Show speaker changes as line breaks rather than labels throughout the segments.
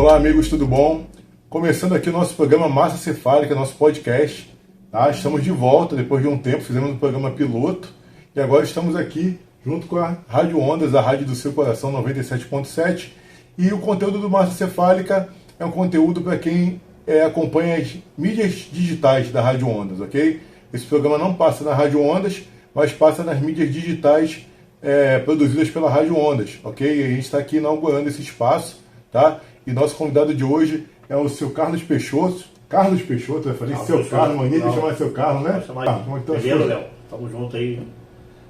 Olá, amigos, tudo bom? Começando aqui o nosso programa Massa Cefálica, nosso podcast. Tá? Estamos de volta depois de um tempo, fizemos um programa piloto e agora estamos aqui junto com a Rádio Ondas, a rádio do seu coração 97.7. E o conteúdo do Massa Cefálica é um conteúdo para quem acompanha as mídias digitais da Rádio Ondas, ok? Esse programa não passa na Rádio Ondas, mas passa nas mídias digitais produzidas pela Rádio Ondas, ok? E a gente está aqui inaugurando esse espaço, tá? E nosso convidado de hoje é o seu Carlos Peixoto. Carlos Peixoto, eu falei seu Carlos, mania de chamar seu Carlos, né?
Beleza, Léo? Estamos juntos aí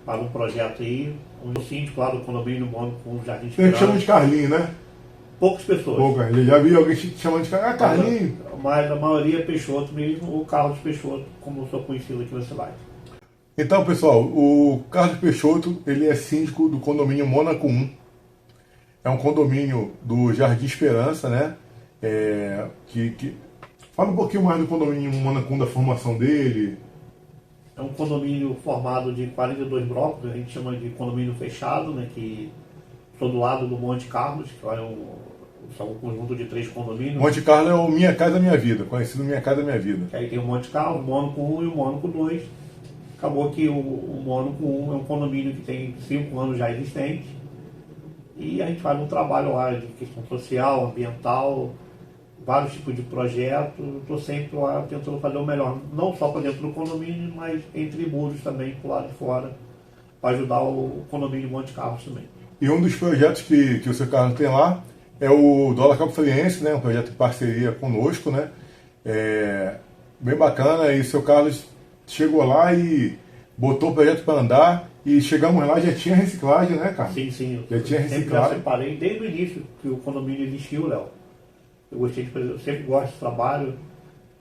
para um projeto aí, um síndico lá do condomínio Mônaco com o Jardim
Tem que chamar de Carlinho, né?
Poucas pessoas.
Poucas, já vi alguém te chamando de Carlinho. Ah, Carlinho!
Mas a maioria é Peixoto mesmo, o Carlos Peixoto, como eu sou conhecido aqui na cidade.
Então, pessoal, o Carlos Peixoto, ele é síndico do condomínio Mônaco 1. É um condomínio do Jardim Esperança, né? Fala um pouquinho mais do condomínio Mônaco 1, da formação dele.
É um condomínio formado de 42 blocos, a gente chama de condomínio fechado, né? Que estou do lado do Monte Carlos, que é um conjunto de 3 condomínios.
Monte Carlo é o Minha Casa Minha Vida, conhecido Minha Casa Minha Vida.
Aí tem o Monte Carlo, o Mônaco 1 e o Mônaco 2. Acabou que o Mônaco 1 é um condomínio que tem 5 anos já existente. E a gente faz um trabalho lá de questão social, ambiental, vários tipos de projetos. Estou sempre lá tentando fazer o melhor, não só para dentro do condomínio, mas entre muros também, por lado de fora, para ajudar o condomínio Monte Carlos também.
E um dos projetos que o seu Carlos tem lá é o Dólar Cabo Friense, né? Um projeto de parceria conosco, né? Bem bacana. E o seu Carlos chegou lá e botou o projeto para andar. E chegamos lá, já tinha reciclagem, né, cara?
Sim.
Já tinha reciclagem.
Já separei desde o início que o condomínio existiu, Léo. Eu sempre gosto desse trabalho,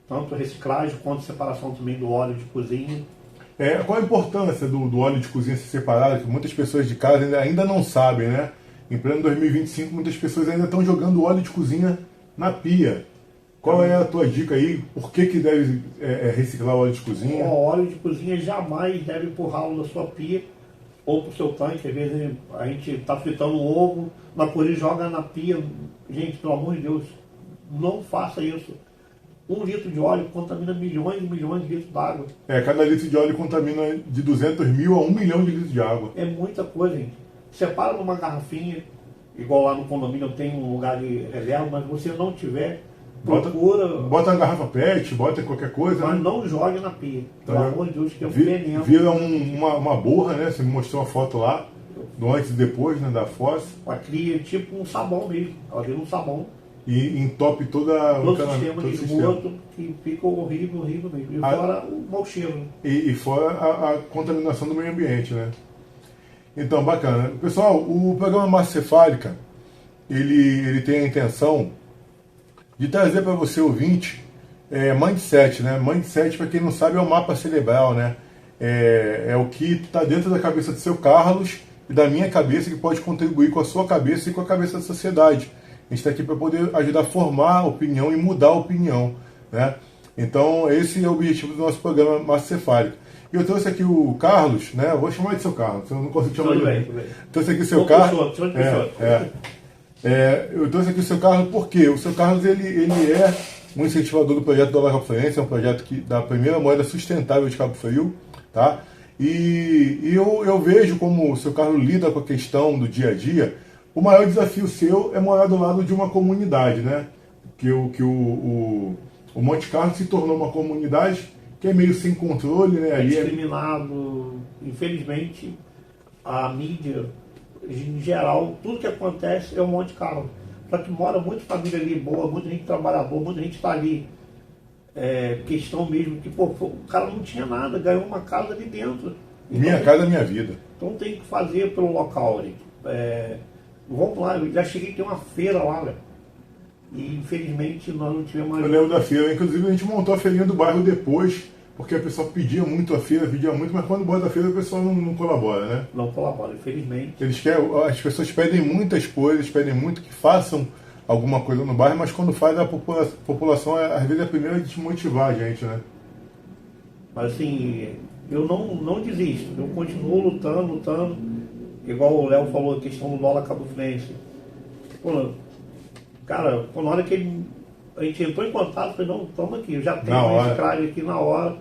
tanto reciclagem quanto separação também do óleo de cozinha.
Qual a importância do óleo de cozinha ser separado, que muitas pessoas de casa ainda não sabem, né? Em pleno 2025, muitas pessoas ainda estão jogando óleo de cozinha na pia. Qual é a tua dica aí? Por que deve reciclar o óleo de cozinha?
O óleo de cozinha jamais deve empurrá-lo na sua pia ou para o seu tanque. Às vezes a gente está fritando um ovo, na coisa joga na pia. Gente, pelo amor de Deus, não faça isso. 1 litro de óleo contamina milhões e milhões de litros d'água.
Cada litro de óleo contamina de 200 mil a 1 milhão de litros de água.
É muita coisa, gente. Separa numa garrafinha, igual lá no condomínio tem um lugar de reserva, mas você não tiver, procura.
Bota uma garrafa PET, bota qualquer coisa.
Mas
né?
não jogue na pia. Pelo amor de Deus, que é um veneno.
Vira uma borra, né? Você me mostrou uma foto lá, do antes e depois, né? Da fossa.
A cria tipo um sabão mesmo. Ela vira um sabão.
E entope todo
o sistema de esgoto, que fica horrível mesmo. E fora o mau cheiro.
E fora a contaminação do meio ambiente, né? Então, bacana. Pessoal, o programa Massa Cefálica, ele tem a intenção de trazer para você, ouvinte, Mindset, né? Mindset, para quem não sabe, é o mapa cerebral, né? É o que está dentro da cabeça do seu Carlos e da minha cabeça, que pode contribuir com a sua cabeça e com a cabeça da sociedade. A gente está aqui para poder ajudar a formar a opinião e mudar a opinião, né? Então, esse é o objetivo do nosso programa Massa Cefálica. E eu trouxe aqui o Carlos, né? Eu vou chamar de seu Carlos, eu não consigo chamar de
bem.
Trouxe aqui o seu Carlos. Eu trouxe aqui o seu Carlos porque o seu Carlos ele é um incentivador do projeto Dólar Cabo Friense, é um projeto da primeira moeda sustentável de Cabo Frio, tá? E eu vejo como o seu Carlos lida com a questão do dia a dia. O maior desafio seu é morar do lado de uma comunidade, né? Que o Monte Carlo se tornou uma comunidade que é meio sem controle, né?
É discriminado. Infelizmente, a mídia, em geral, tudo que acontece é o Monte Carlo. Só que mora muita família ali boa, muita gente trabalhadora, muita gente está ali. Questão mesmo que, o cara não tinha nada, ganhou uma casa ali dentro. Então,
minha casa, minha vida.
Então tem que fazer pelo local ali. Vamos lá, eu já cheguei a ter uma feira lá, velho. E infelizmente nós não tivemos mais.
Eu lembro da feira, inclusive a gente montou a feirinha do bairro depois, porque a pessoa pedia muito a feira, mas quando bota a feira a pessoa não colabora, né?
Não colabora, infelizmente.
As pessoas pedem muitas coisas, pedem muito que façam alguma coisa no bairro, mas quando faz a população, às vezes é a primeira a desmotivar a gente, né?
Mas assim, eu não desisto, eu continuo lutando. Igual o Léo falou, a questão do dólar cabo-friense. Cara, na hora que a gente entrou em contato, eu falei, não, toma aqui, eu já tenho
Na hora.
reciclagem aqui na hora.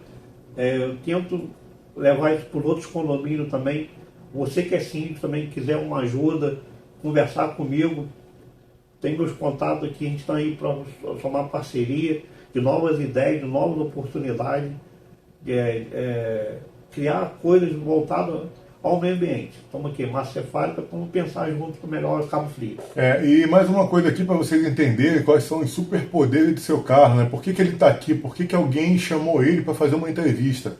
Eu tento levar isso por outros condomínios também. Você que é síndico também, quiser uma ajuda, conversar comigo, tem meus contatos aqui, a gente está aí para formar parceria de novas ideias, de novas oportunidades, criar coisas voltadas ao meio ambiente. Estamos aqui, massa cefálica, vamos pensar junto para o melhor Cabo Frio.
E mais uma coisa aqui para vocês entenderem quais são os superpoderes do seu carro, né? Por que ele está aqui? Por que alguém chamou ele para fazer uma entrevista?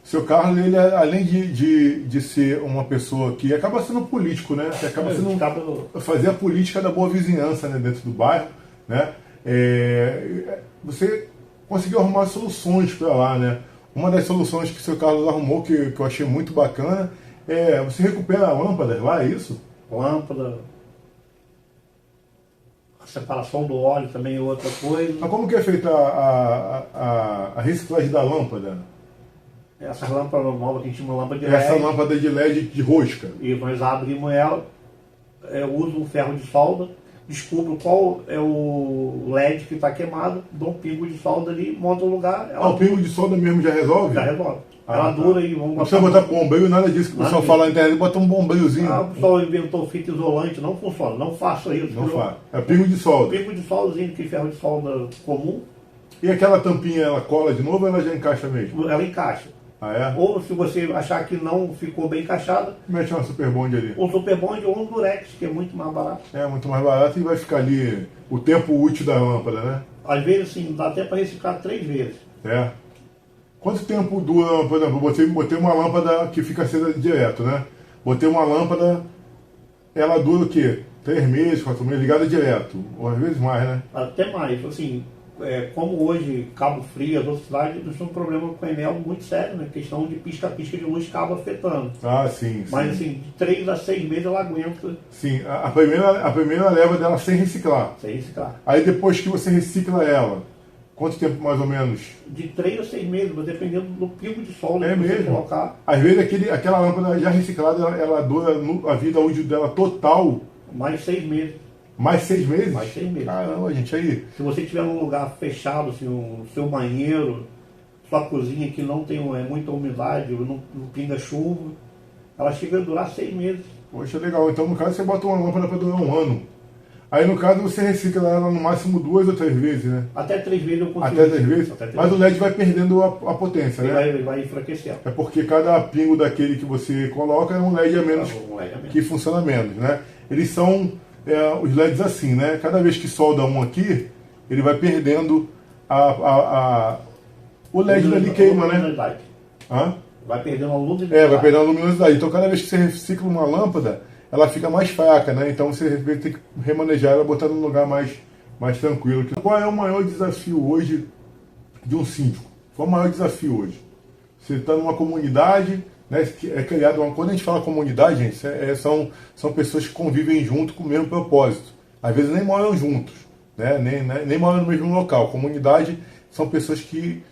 Seu Carlos, ele além de ser uma pessoa que acaba sendo político, né? Que acaba sendo fazer a política da boa vizinhança, né? Dentro do bairro, né? Você conseguiu arrumar soluções para lá, né? Uma das soluções que o seu Carlos arrumou, que eu achei muito bacana, você recupera lâmpadas lá, é isso?
Lâmpada, a separação do óleo também é outra coisa.
Mas como que é feita a reciclagem da lâmpada?
Essas lâmpadas novas que a gente chama lâmpada de LED.
Essa lâmpada de LED de rosca.
E nós abrimos ela, uso um ferro de solda, descubro qual é o LED que está queimado, dou um pingo de solda ali, monto o lugar.
O pingo de solda mesmo já resolve?
Já resolve. Ela dura e vamos botar.
Não precisa botar bombeiro, nada disso que o pessoal fala na internet, bota um bombeirozinho.
O pessoal inventou fita isolante, não funciona, não faça isso.
Não faça. É pingo de solda.
Pingo de soldazinho, que ferro de solda comum.
E aquela tampinha, ela cola de novo ou ela já encaixa mesmo?
Ela encaixa. Ou se você achar que não ficou bem encaixada,
mete uma Super Bond ali.
Um Super Bond ou um Durex, que é muito mais barato.
Muito mais barato e vai ficar ali o tempo útil da lâmpada, né?
Às vezes, assim, dá até para reciclar 3 vezes.
Quanto tempo dura, por exemplo, botei uma lâmpada que fica acesa direto, né? Botei uma lâmpada, ela dura o quê? 3 meses, 4 meses, ligada direto. Ou às vezes mais, né?
Até mais, assim... como hoje Cabo Frio, as outras cidades, nós temos um problema com o Enel muito sério, né? Questão de pisca-pisca de luz acaba afetando.
Sim.
Mas assim, de 3 a 6 meses ela aguenta.
Sim, a primeira leva dela sem reciclar.
Sem reciclar.
Aí depois que você recicla ela, quanto tempo mais ou menos?
De 3 a 6 meses, mas dependendo do pingo de sol que
você
colocar.
Às vezes aquela lâmpada já reciclada, ela dura a vida útil dela total.
Mais 6 meses.
Mais 6 meses?
Mais 6 meses.
Caramba, gente, aí.
Se você tiver num lugar fechado, assim, o seu banheiro, sua cozinha que não tem muita umidade, não pinga chuva, ela chega a durar 6 meses.
Poxa, legal. Então, no caso, você bota uma lâmpada para durar 1 ano. Aí, no caso, você recicla ela no máximo 2 ou 3 vezes, né?
Até 3 vezes eu consigo.
Até 3 vezes? Mas o LED vai perdendo a potência, né?
Ele vai enfraquecer.
É porque cada pingo daquele que você coloca é um LED a menos, que funciona menos, né? Eles são... os LEDs assim, né? Cada vez que solda um aqui, ele vai perdendo o LED dali queima, né?
Vai perdendo a luminosidade.
Vai perdendo a luminosidade. Então cada vez que você recicla uma lâmpada, ela fica mais fraca, né? Então você tem que remanejar ela, botar num lugar mais tranquilo. Qual é o maior desafio hoje de um síndico? Qual é o maior desafio hoje? Você está numa comunidade... Quando a gente fala comunidade, gente, são pessoas que convivem junto com o mesmo propósito. Às vezes nem moram juntos, né? nem moram no mesmo local. Comunidade são pessoas que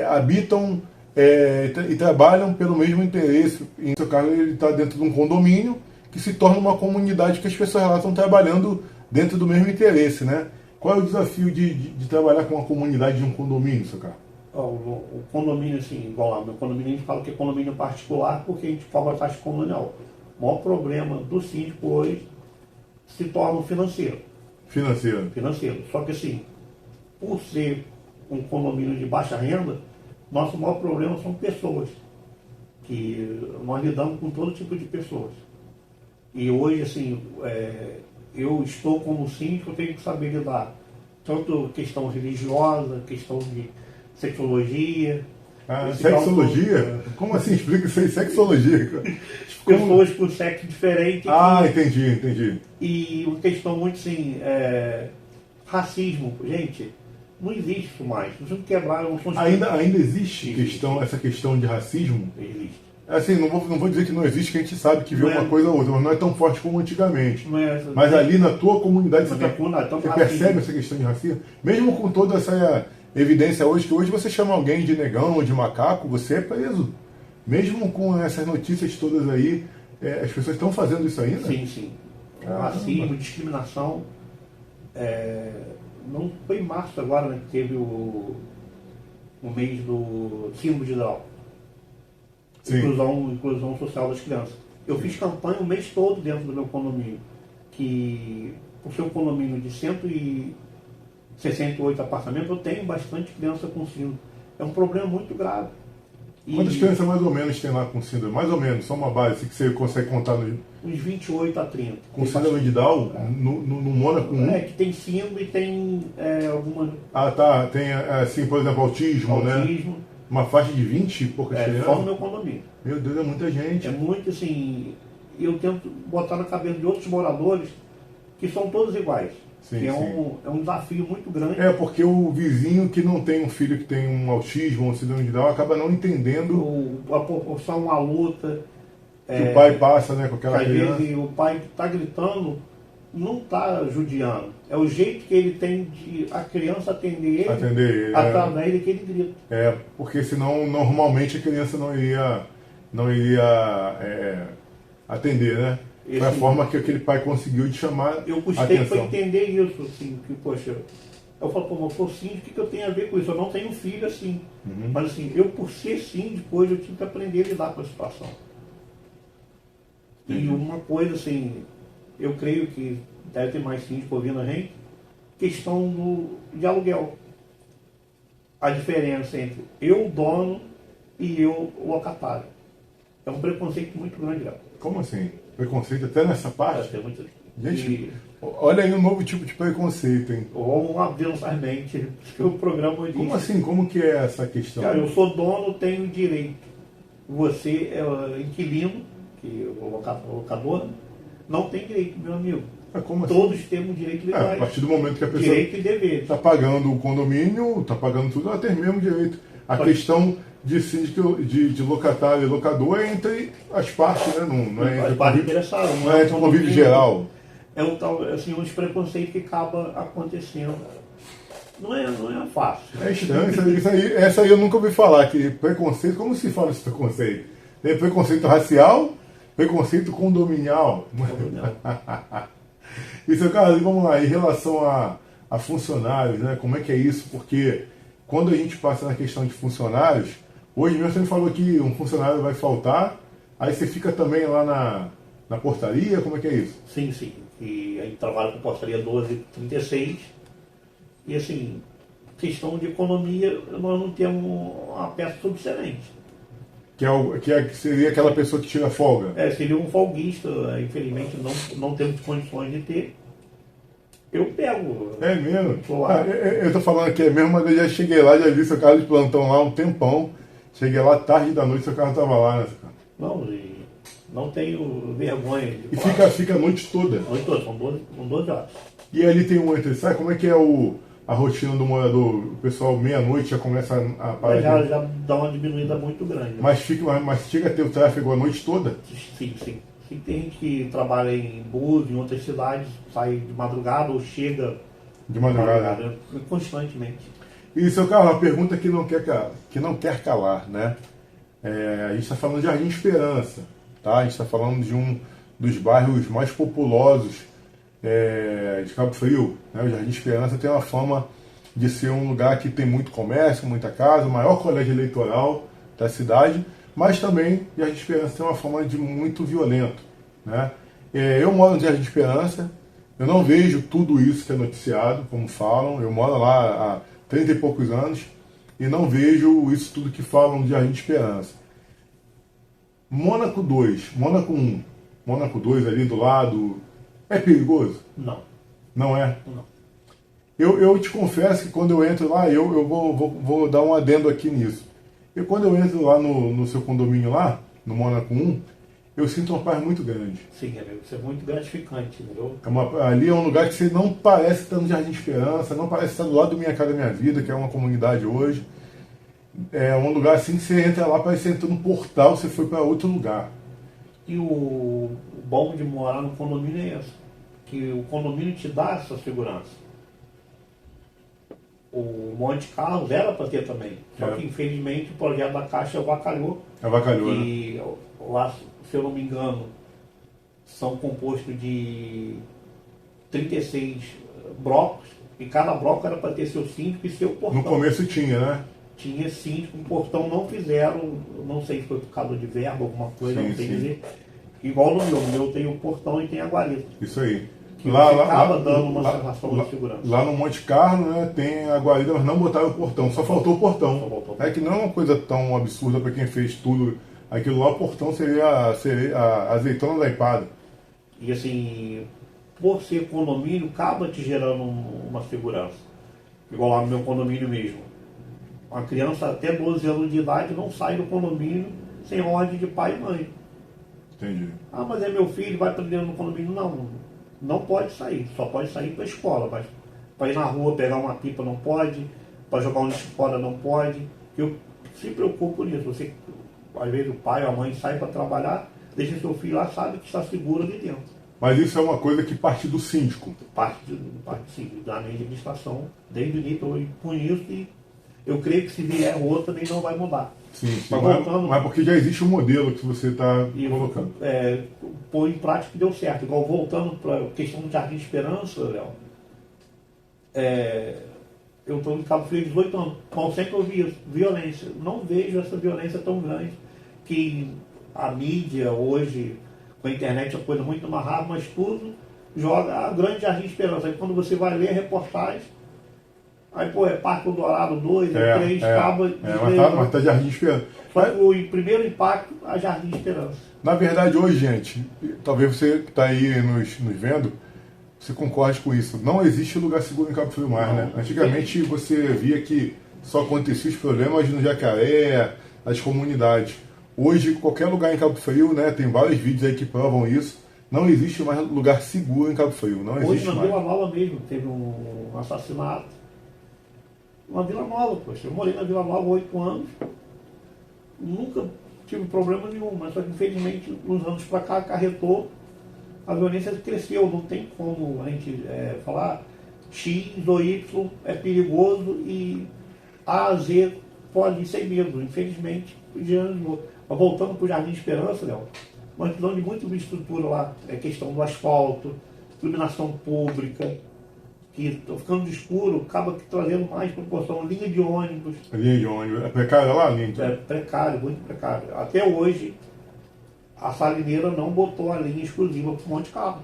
habitam e trabalham pelo mesmo interesse. Em seu caso, ele está dentro de um condomínio que se torna uma comunidade que as pessoas lá estão trabalhando dentro do mesmo interesse, né? Qual é o desafio de trabalhar com uma comunidade de um condomínio, seu Carlos?
O condomínio, assim, igual lá, meu condomínio a gente fala que é condomínio particular porque a gente cobra taxa comunal. O maior problema do síndico hoje se torna o financeiro. Financeiro. Só que assim, por ser um condomínio de baixa renda, nosso maior problema são pessoas. Que nós lidamos com todo tipo de pessoas. E hoje, assim, eu estou como síndico, eu tenho que saber lidar. Tanto questão religiosa, questão de sexologia.
Sexologia? Como assim? Explica isso aí, sexologia.
Pessoas com sexo diferente.
Entendi.
E uma questão muito assim, racismo. Gente, não existe isso mais. Nós temos que quebrar.
Ainda existe essa questão de racismo?
Existe.
Assim, não vou dizer que não existe, que a gente sabe que vê uma coisa ou outra, mas não é tão forte como antigamente. Mas ali na tua comunidade você percebe essa questão de racismo? Mesmo com toda essa evidência hoje, que hoje você chama alguém de negão ou de macaco, você é preso. Mesmo com essas notícias todas aí, as pessoas estão fazendo isso ainda?
Sim. Racismo, discriminação. Não foi em março agora, né, que teve o mês do símbolo de Down. Inclusão social das crianças. Eu fiz campanha o mês todo dentro do meu condomínio, que por ser um condomínio de 168 apartamentos, eu tenho bastante criança com síndrome. É um problema muito grave.
Quantas crianças mais ou menos tem lá com síndrome? Mais ou menos, só uma base que você consegue contar no...
Uns 28 a 30.
Com síndrome de Down? No Mônaco 1?
Que tem síndrome e tem alguma...
Ah, tá. Tem, assim, por exemplo, autismo, né? Uma faixa de 20 e poucas crianças?
Só no meu condomínio.
Meu Deus, é muita gente.
É muito, assim... Eu tento botar na cabeça de outros moradores que são todos iguais.
Sim,
que é um desafio muito grande.
Porque o vizinho que não tem um filho que tem um autismo ou síndrome de Down acaba não entendendo...
A proporção, a luta...
Que o pai passa, né, com aquela criança.
Às vezes o pai está gritando, não está judiando. É o jeito que ele tem de a criança atender ele, através daquele grito.
Porque senão normalmente a criança não iria atender, né? Foi a forma que aquele pai conseguiu de chamar a atenção.
Eu custei para entender isso, assim, que, poxa, eu falo, pô, mas eu sou síndico, o que eu tenho a ver com isso? Eu não tenho filho assim. Mas assim, eu por ser síndico, hoje eu tive que aprender a lidar com a situação. E uma coisa, assim, eu creio que deve ter mais síndico ouvindo a gente, questão de aluguel. A diferença entre eu, dono, e eu, locatário. É um preconceito muito grande lá.
Como assim? Preconceito até nessa parte? Gente,
E
olha aí um novo tipo de preconceito, hein?
Vamos abrir nossa mente, que o programa diz.
Como assim? Como que é essa questão?
Cara, eu sou dono, tenho direito. Você é inquilino, que o locador, não tem direito, meu amigo.
Como assim?
Todos temos direito de
A partir do momento que a pessoa
direito e dever.
está pagando o condomínio, está pagando tudo, ela tem mesmo direito. A questão de síndico, de locatário e locador é entre as partes, né? Não é entre o convívio geral.
É assim, uns preconceitos que acaba acontecendo. Não é fácil.
É estranho, essa aí eu nunca ouvi falar, que preconceito, como se fala esse preconceito? Tem preconceito racial, preconceito condominial. E seu Carlos, vamos lá, em relação a funcionários, né? Como é que é isso? Porque quando a gente passa na questão de funcionários, hoje mesmo você me falou que um funcionário vai faltar, aí você fica também lá na portaria, como é que é isso?
Sim. E a gente trabalha com portaria 1236. E assim, questão de economia, nós não temos uma peça subserente.
Que seria aquela pessoa que tira folga?
Seria um folguista, infelizmente não temos condições de ter. Eu pego.
É mesmo? Eu tô falando aqui mesmo, mas eu já cheguei lá, já vi seu carro de plantão lá um tempão. Cheguei lá tarde da noite, seu carro tava lá, né?
Não tenho vergonha de
falar. Fica a noite toda?
A noite toda, são 12 horas.
E ali tem um entra e sai? Como é que é a rotina do morador? O pessoal meia-noite já começa a parar?
Já dá uma diminuída muito grande.
Mas chega a ter o tráfego a noite toda?
Sim. Tem gente que trabalha em Búzios, em outras cidades, sai de madrugada ou chega
de madrugada
constantemente.
E, seu Carlos, uma pergunta que não quer calar, né? A gente está falando de Jardim Esperança, tá? A gente está falando de um dos bairros mais populosos de Cabo Frio, né? O Jardim Esperança tem uma fama de ser um lugar que tem muito comércio, muita casa, o maior colégio eleitoral da cidade, mas também Jardim Esperança tem uma fama de muito violento, né? Eu moro no Jardim Esperança, eu não vejo tudo isso que é noticiado, como falam, eu moro lá há 30 e poucos anos e não vejo isso tudo que falam de Jardim Esperança. Mônaco 2, Mônaco 1, Mônaco 2 ali do lado, é perigoso?
Não.
Não é?
Não.
Eu te confesso que quando eu entro lá, eu vou dar um adendo aqui nisso. Quando eu entro lá no seu condomínio lá, no Mônaco 1, eu sinto uma paz muito grande.
Sim, amigo, isso é muito gratificante, entendeu?
Ali é um lugar que você não parece estar no Jardim Esperança, não parece estar do lado do Minha Casa Minha Vida, que é uma comunidade hoje. É um lugar assim que você entra lá, parece que você entrou num portal, você foi para outro lugar.
E o bom de morar no condomínio é isso, que o condomínio te dá essa segurança. O Monte Carlos era para ter também, só que infelizmente o projeto da Caixa avacalhou. E
né?
lá, se eu não me engano, são compostos de 36 blocos, e cada bloco era para ter seu síndico e seu portão.
No começo tinha, né?
Tinha síndico, um portão não fizeram, não sei se foi por causa de verba, alguma coisa,
Sim,
não sei
sim.
dizer. Igual no meu tem o portão e tem a guarita.
Isso aí.
Que acaba dando uma sensação de segurança.
Lá no Monte Carlo, né, tem a guarida, mas não botaram o portão, só faltou o portão.
Só faltou.
É que não é uma coisa tão absurda para quem fez tudo. Aquilo lá, o portão seria a azeitona da empada.
E assim, por ser condomínio, acaba te gerando uma segurança. Igual lá no meu condomínio mesmo. Uma criança até 12 anos de idade não sai do condomínio sem ordem de pai e mãe.
Entendi.
Ah, mas é meu filho, vai para dentro do condomínio. Não pode sair. Só pode sair para a escola. Mas para ir na rua pegar uma pipa não pode. Para jogar um lixo fora não pode. Eu se preocupo nisso. Você, às vezes o pai ou a mãe sai para trabalhar, deixa seu filho lá, sabe que está seguro ali dentro.
Mas isso é uma coisa que parte do síndico.
Parte sim, da minha administração, desde o início eu com isso, e eu creio que se vier outra também não vai mudar.
Sim, sim.
Mas voltando,
mas porque já existe um modelo que você está colocando.
Pôr em prática que deu certo. Igual voltando para a questão do Jardim Esperança, Léo, eu estou em Cabo Frio há 18 anos, então sempre ouvi violência. Não vejo essa violência tão grande, que a mídia hoje, com a internet, é uma coisa muito mais rápida, mas tudo joga a grande Jardim Esperança. Aí quando você vai ler a reportagem, aí é Parque do Dourado 2, 3, acaba
mas tá Jardim Esperança.
Só que o primeiro impacto, a Jardim Esperança.
Na verdade, hoje, gente, talvez você que está aí nos vendo, você concorde com isso. Não existe lugar seguro em Cabo Frio mais, né? Antigamente você via que só acontecia os problemas no Jacaré, nas comunidades. Hoje, qualquer lugar em Cabo Frio, né? Tem vários vídeos aí que provam isso. Não existe mais lugar seguro em Cabo Frio. Não existe
hoje na
mais.
Vila Nova mesmo, teve um assassinato. Na Vila Nova, poxa. Eu morei na Vila Nova há 8 anos. Nunca tive problema nenhum, mas só que infelizmente nos anos para cá acarretou, a violência cresceu, não tem como a gente falar X ou Y é perigoso e A a Z pode ser mesmo, infelizmente. Mas voltando para o Jardim Esperança, Léo, nós precisamos de muita infraestrutura lá, questão do asfalto, iluminação pública, que está ficando de escuro, acaba trazendo mais proporção, linha de ônibus.
Linha de ônibus. É precário lá, linha de ônibus?
É precário, muito precário. Até hoje, a Salineira não botou a linha exclusiva para o Monte Carlo.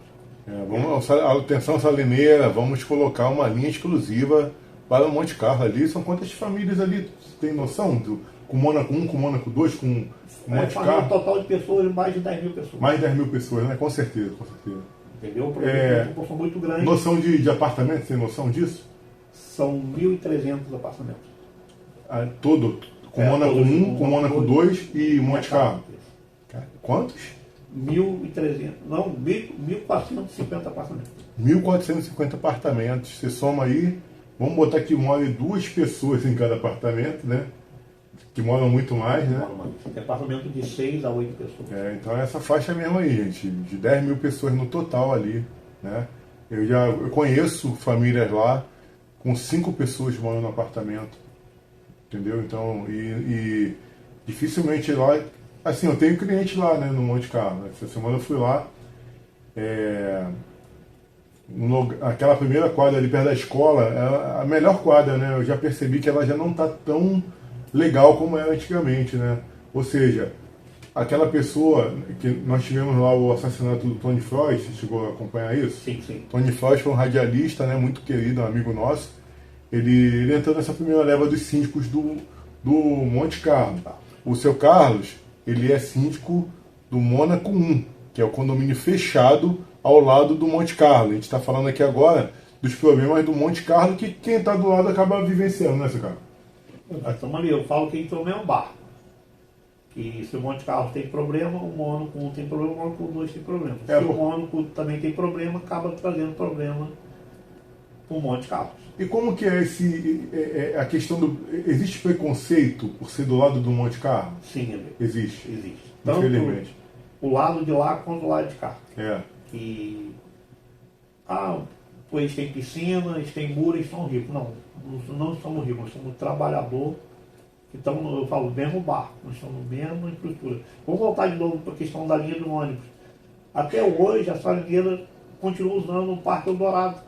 Atenção Salineira, vamos colocar uma linha exclusiva para o Monte Carlo ali. São quantas famílias ali? Você tem noção? Com Mônaco 1, com Mônaco 2, com Monte Carlo?
Um total de pessoas, mais de 10 mil pessoas.
Mais de 10 mil pessoas, né? Com certeza, com certeza.
Entendeu? É uma proporção muito grande.
Noção de apartamento, tem noção disso?
São 1.300 apartamentos.
Todo? Com Mônaco 1, com Mônaco 2 e Monte Carlo? Quantos?
1.300, não, 1.450 apartamentos.
1.450 apartamentos. Você soma aí, vamos botar que moram 2 pessoas em cada apartamento, né? Que moram muito mais, né?
Tem apartamento de 6 a 8 pessoas.
Então essa faixa mesmo aí, gente, de 10 mil pessoas no total ali, né? Eu conheço famílias lá com 5 pessoas morando no apartamento, entendeu? Então, e dificilmente lá, assim, eu tenho cliente lá, né, no Monte Carlo, né? Essa semana eu fui lá, aquela primeira quadra ali perto da escola, é a melhor quadra, né? Eu já percebi que ela já não está tão legal como era antigamente, né? Ou seja, aquela pessoa que nós tivemos lá o assassinato do Tony Floyd, você chegou a acompanhar isso?
Sim, sim.
Tony Floyd foi um radialista, né, muito querido, um amigo nosso. Ele entrou nessa primeira leva dos síndicos do Monte Carlo. O seu Carlos, ele é síndico do Mônaco 1, que é o condomínio fechado ao lado do Monte Carlo. A gente está falando aqui agora dos problemas do Monte Carlo que quem está do lado acaba vivenciando, né, seu Carlos?
Eu falo que entrou no mesmo barco. Que se o Monte Carlo tem problema, o Mônaco 1 tem problema, o Mônaco 2 tem problema. Se o Mônaco também tem problema, acaba trazendo problema para o Monte Carlo.
E como que é a questão do... Existe preconceito por ser do lado do Monte Carlo?
Sim, amigo.
Existe.
Tanto
infelizmente.
o lado de lá quanto o lado de cá.
E...
Eles têm piscina, eles têm muro, eles são ricos. Não somos ricos, nós somos trabalhador. Então, eu falo, mesmo barco, nós somos mesma infraestrutura. Vamos voltar de novo para a questão da linha do ônibus. Até hoje, a Salineira continua usando o Parque Eldorado.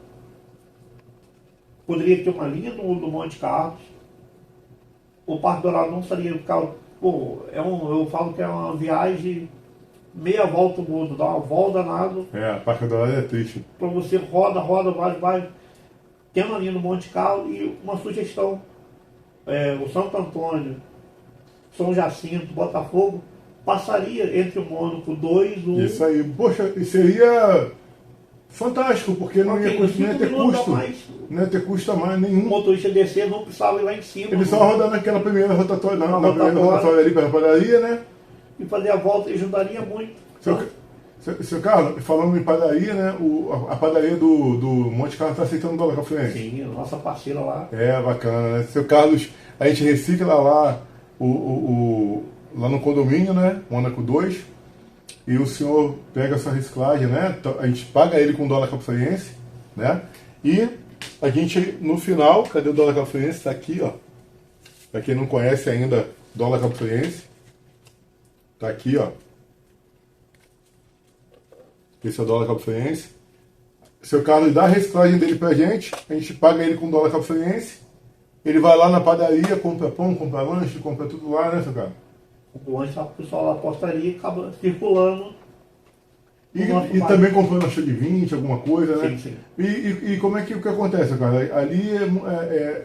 Poderia ter uma linha do Monte Carlos. O Parque Eldorado não seria ficar. Pô, eu falo que é uma viagem meia volta ao mundo, dá uma volta danado.
A Parque Eldorado é triste.
Para você roda, vai. Tem uma linha do Monte Carlos e uma sugestão. O Santo Antônio, São Jacinto, Botafogo, passaria entre o Mônaco 2 e o...
Isso aí. Poxa, seria fantástico, porque não ia ter custo. Não ia ter custo a mais nenhum.
O motorista descer, não precisava ir lá em cima.
Ele só rodar naquela primeira rotatória, na primeira rotatória ali para a padaria, né?
E fazer a volta ajudaria muito.
Seu Carlos, falando em padaria, né? A padaria do Monte Carlos está aceitando dólar café.
Sim, a nossa parceira lá.
Bacana, né? Seu Carlos, a gente recicla lá lá no condomínio, né? Mônaco 2. E o senhor pega essa reciclagem, né? A gente paga ele com dólar cafeiense, né? E a gente, no final, cadê o dólar cafeiense? Está aqui, ó. Para quem não conhece ainda, dólar cafeiense. Está aqui, ó. Esse é o dólar cabo-friense. Seu Carlos dá a reciclagem dele pra gente, a gente paga ele com dólar cabo-friense. Ele vai lá na padaria, compra pão, compra lanche, compra tudo lá, né, seu Carlos?
O lanche, o pessoal lá apostaria e acaba circulando.
E também comprando lanche de 20, alguma coisa, né?
Sim.
E como é que o que acontece, cara? Ali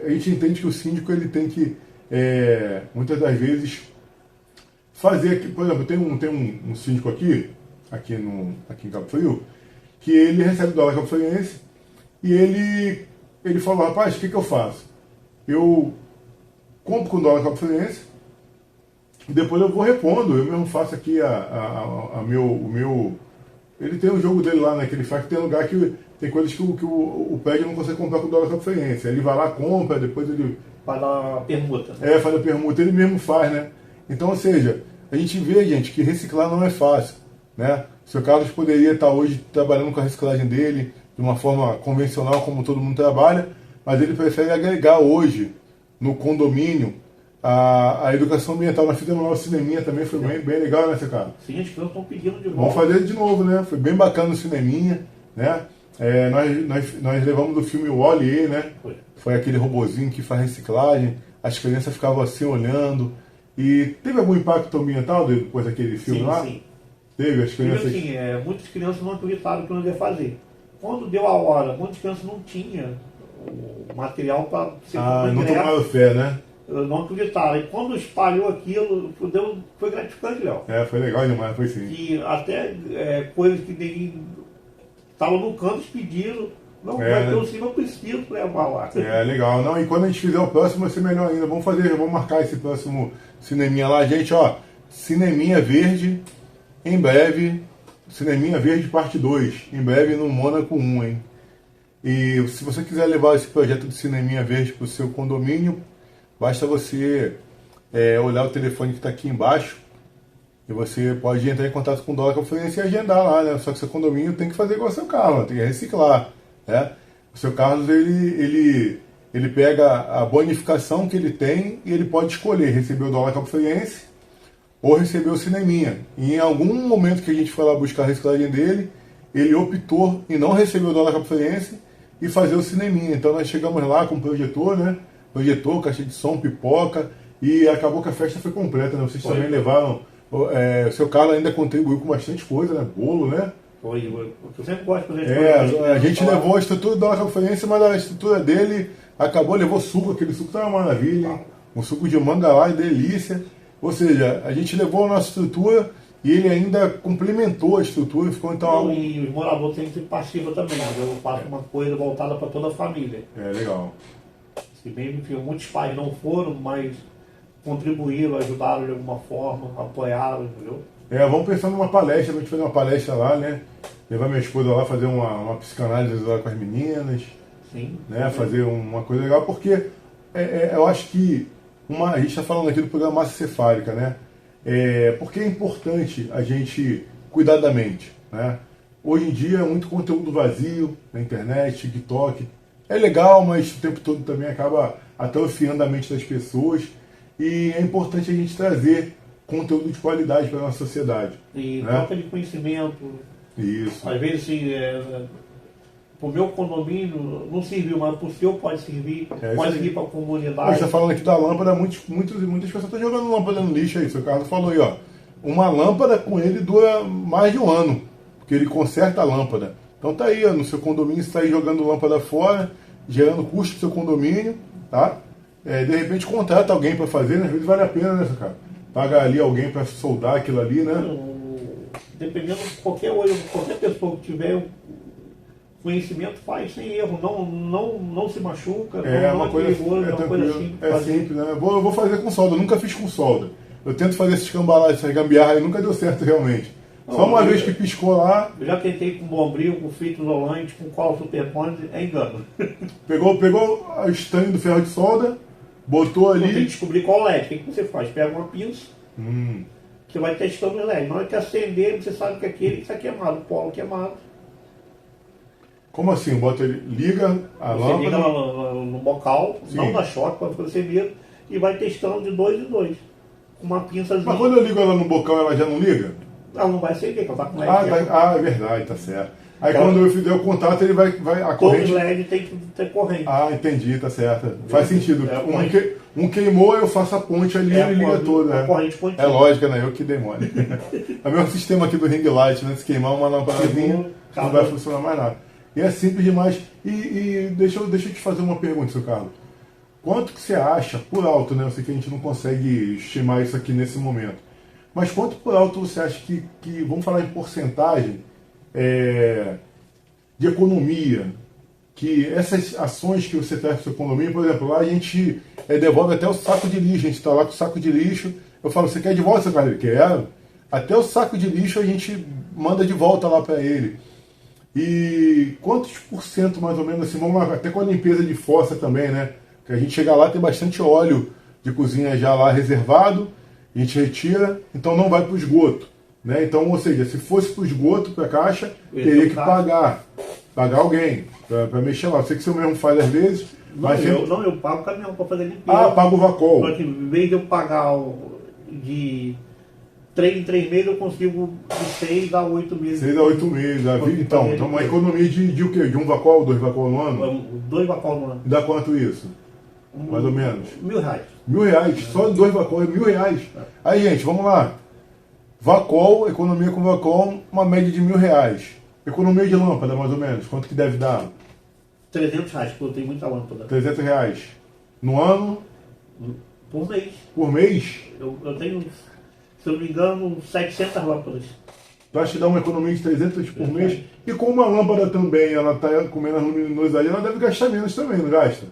a gente entende que o síndico ele tem que, muitas das vezes, fazer. Por exemplo, tem um síndico aqui em Cabo Frio, que ele recebe dólar cabo-friense e ele falou, rapaz, o que eu faço? Eu compro com dólar cabo-friense e depois eu vou repondo, eu mesmo faço aqui o meu... Ele tem o jogo dele lá, né, que ele faz, que tem lugar que tem coisas que o prédio não consegue comprar com dólar cabo-friense. Ele vai lá, compra, depois ele...
Faz a permuta.
Faz a permuta, ele mesmo faz, né? Então, ou seja, a gente vê, gente, que reciclar não é fácil. Né? O seu Carlos poderia estar hoje trabalhando com a reciclagem dele de uma forma convencional, como todo mundo trabalha, mas ele prefere agregar hoje no condomínio a educação ambiental. Nós fizemos lá o cineminha também, foi bem legal, né, seu Carlos?
Sim, as pessoas estão pedindo de volta.
Vamos fazer de novo, né? Foi bem bacana o cineminha, né? Nós levamos do filme Wall-E, né? Foi aquele robozinho que faz reciclagem, as crianças ficavam assim olhando. E teve algum impacto ambiental depois daquele filme lá?
Sim.
Teve, as crianças...
Assim, muitas crianças não acreditaram que não ia fazer. Quando deu a hora, muitas crianças não tinham o material para ser
não tomaram fé, né?
Não acreditaram. E quando espalhou aquilo, foi gratificante, Léo.
Foi legal demais, foi sim.
E até coisas que estavam no canto pediram. Não, vai ter o sim, eu preciso levar lá.
Legal. Não, e quando a gente fizer o próximo vai ser melhor ainda. Vamos marcar esse próximo cineminha lá. Gente, ó, cineminha verde... Em breve, Cineminha Verde Parte 2, em breve no Mônaco 1, hein? E se você quiser levar esse projeto de Cineminha Verde para o seu condomínio, basta você olhar o telefone que está aqui embaixo e você pode entrar em contato com o Dólar Conferência e agendar lá, né? Só que seu condomínio tem que fazer igual ao seu carro, tem que reciclar, né? O seu Carlos, ele pega a bonificação que ele tem e ele pode escolher receber o Dólar Conferência ou recebeu o cineminha. E em algum momento que a gente foi lá buscar a reciclagem dele, ele optou em não receber o dólar cabo-friense e fazer o cineminha. Então nós chegamos lá com o projetor, né? Projetor, caixa de som, pipoca, e acabou que a festa foi completa, né? Vocês também levaram... o seu Carlos ainda contribuiu com bastante coisa, né? Bolo, né?
Eu sempre gosto de fazer
a gente levou a estrutura do dólar cabo-friense, mas a estrutura dele levou suco, aquele suco tá uma maravilha, um suco de manga lá, delícia. Ou seja, a gente levou a nossa estrutura e ele ainda complementou a estrutura, ficou então algo...
E os moradores têm que ser passivos também, eu faço uma coisa voltada para toda a família.
Legal.
Se bem que muitos pais não foram, mas contribuíram, ajudaram de alguma forma, apoiaram, entendeu?
Vamos pensar numa palestra, a gente fazer uma palestra lá, né? Levar minha esposa lá, fazer uma psicanálise lá com as meninas.
Sim.
Né? Fazer uma coisa legal, porque eu acho que a gente está falando aqui do programa Massa Cefálica, né? Porque é importante a gente cuidar da mente, né? Hoje em dia é muito conteúdo vazio na internet, TikTok. É legal, mas o tempo todo também acaba atrofiando a mente das pessoas. E é importante a gente trazer conteúdo de qualidade para a nossa sociedade.
E
né?
falta de conhecimento,
Isso.
Às vezes, assim, pro meu condomínio não serviu, mas pro seu pode servir, pode servir para a
A
comunidade.
gente está falando aqui da lâmpada, muitas pessoas estão jogando lâmpada no lixo aí. Seu Carlos falou aí, ó. Uma lâmpada com ele dura mais de um ano, porque ele conserta a lâmpada. Então tá aí, ó, no seu condomínio você está aí jogando lâmpada fora, gerando custo pro seu condomínio, tá? De repente contrata alguém para fazer, né? Às vezes vale a pena, né, seu cara? Pagar ali alguém para soldar aquilo ali, né?
Dependendo de qualquer pessoa que tiver conhecimento faz sem erro, não se machuca, não é perigoso, é uma coisa simples.
É simples, né? Eu vou fazer com solda, eu nunca fiz com solda. Eu tento fazer esses cambaladas, essas gambiarras aí, nunca deu certo realmente. Só uma vez que piscou lá.
Eu já tentei com bombril, com fita isolante, com cola superpone, é engano.
Pegou a estanho do ferro de solda, botou ali.
Tem que descobrir qual LED. O que você faz? Pega uma pinça, você vai testando o LED. Na hora que acender, você sabe que aquele está queimado, o polo queimado.
Como assim? Bota ele, liga a
Você
lâmpada.
liga no bocal,
Sim.
não dá choque, pode fazer medo, e vai testando de 2 em 2. Com uma pinçazinha.
Mas quando eu ligo ela no bocal, ela já não liga?
Ela não vai acender, porque ela está com LED.
É verdade, tá certo. Aí quando eu fizer o contato, ele vai a
Todo
corrente.
LED tem que ter corrente.
Entendi, tá certo. Faz sentido.
É,
Um queimou, eu faço a ponte ali e ele liga todo, né?
Corrente contínua.
É lógica, né? Eu que demore. É o mesmo sistema aqui do ring light, né? Se queimar uma lampadazinha, não vai funcionar mais nada. E é simples demais. E deixa eu te fazer uma pergunta, seu Carlos. Quanto que você acha, por alto, né? Eu sei que a gente não consegue estimar isso aqui nesse momento. Mas quanto por alto você acha que vamos falar em porcentagem, de economia, que essas ações que você traz para o seu condomínio, por exemplo, lá a gente devolve até o saco de lixo, a gente está lá com o saco de lixo, eu falo, você quer de volta, seu cara? Quero. Até o saco de lixo a gente manda de volta lá para ele. E quantos por cento mais ou menos, assim, vamos lá, até com a limpeza de fossa também, né? Que a gente chega lá, tem bastante óleo de cozinha já lá reservado, a gente retira, então não vai para o esgoto. Né? Então, ou seja, se fosse para o esgoto, para a caixa, teria que pagar alguém para mexer lá. Eu sei que você mesmo faz às vezes. Mas
eu pago o caminhão para fazer limpeza.
Pago o Vacol.
Só que em vez de eu pagar de 3 em 3 meses, eu consigo de 6 a 8 meses.
6 a 8 meses. Então uma economia de o quê? De um Vacol, 2 Vacol no ano?
2 Vacol no ano.
Dá quanto isso? Mais ou menos?
R$1.000.
R$1.000. Só 2 Vacol é R$1.000. Aí, gente, vamos lá. Vacol, economia com Vacol, uma média de R$1.000. Economia de lâmpada, mais ou menos, quanto que deve dar?
R$300, porque eu tenho muita lâmpada.
R$300. No ano?
Por mês.
Por mês?
Eu tenho, se eu não me engano, 700 lâmpadas.
Tu acha que dá uma economia de 300 por mês? E com uma lâmpada também, ela está com menos luminosidade, ela deve gastar menos também, não gasta?